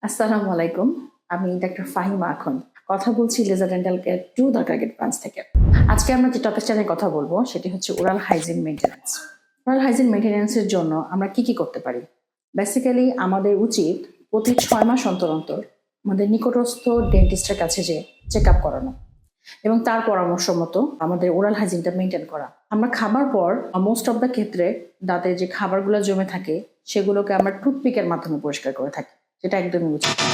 আসসালামু আলাইকুম। আমি ডাক্তার ফাহিমা এখন। কথা বলছি laser dental care 2 the branch থেকে। আজকে আমরা যে টপিকটা নিয়ে কথা বলবো সেটি হচ্ছে oral hygiene maintenance. Oral hygiene maintenance এর জন্য আমরা কি করতে পারি? বেসিক্যালি আমাদের উচিত প্রতি ৬ মাস অন্তর অন্তর আমাদের নিকটস্থ ডেন্টিস্টের কাছে যেয়ে চেকআপ করানো এবং তার পরামর্শ মতো আমাদের ওরাল হাইজিনটা মেইনটেইন করা। আমরা খাবার পর মোস্ট অফ দ্য ক্ষেত্রে দাঁতে যে খাবারগুলো জমে থাকে সেগুলোকে আমরা টুথপিকের মাধ্যমে পরিষ্কার করে থাকি, যেটা একদমই উচিত না।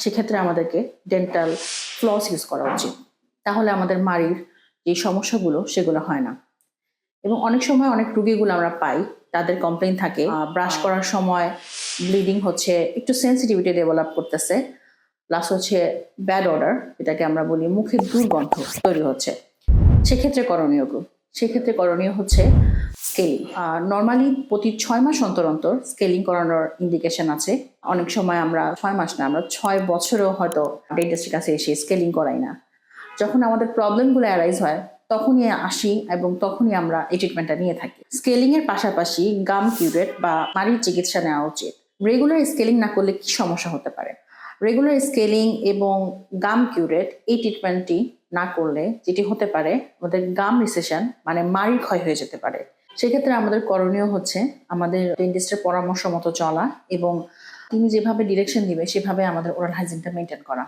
সেক্ষেত্রে আমাদেরকে ডেন্টাল ফ্লস ইউজ করা উচিত। তাহলে আমাদের মাড়ির যে সমস্যাগুলো সেগুলো হয় না। এবং অনেক সময় অনেক রুগীগুলো আমরা পাই, তাদের কমপ্লেইন থাকে ব্রাশ করার সময় ব্লিডিং হচ্ছে, একটু সেন্সিটিভিটি ডেভেলপ করতেছে, প্লাস হচ্ছে ব্যাড অর্ডার, যেটাকে আমরা বলি মুখের দুর্গন্ধ তৈরি হচ্ছে। সেক্ষেত্রে করণীয় হচ্ছে স্কেলিং। নর্মালি প্রতি ৬ মাস অন্তর অন্তর স্কেলিং করানোর ইন্ডিকেশন আছে। অনেক সময় আমরা ৬ মাস না, আমরা ৬ বছরেও হয়তো ডেন্টিস্টের কাছে এসে স্কেলিং করাই না। যখন আমাদের প্রবলেমগুলো অ্যারাইজ হয় তখনই আসি এবং তখনই আমরা এই ট্রিটমেন্টটা নিয়ে থাকি। স্কেলিং এর পাশাপাশি গাম কিউরেট বা মাড়ির চিকিৎসা নেওয়া উচিত। রেগুলার স্কেলিং না করলে কি সমস্যা হতে পারে? রেগুলার স্কেলিং এবং গাম কিউরেট এই ট্রিটমেন্টটি না করলে যেটি হতে পারে, আমাদের গাম রিসেশন মানে মাড়ির ক্ষয় হয়ে যেতে পারে। সেক্ষেত্রে আমাদের করণীয় হচ্ছে আমাদের ডেন্টিস্টের পরামর্শ মতো চলা এবং তিনি যেভাবে ডিরেকশন দিবে সেভাবে আমাদের ওরাল হাইজিনটা মেনটেন করা।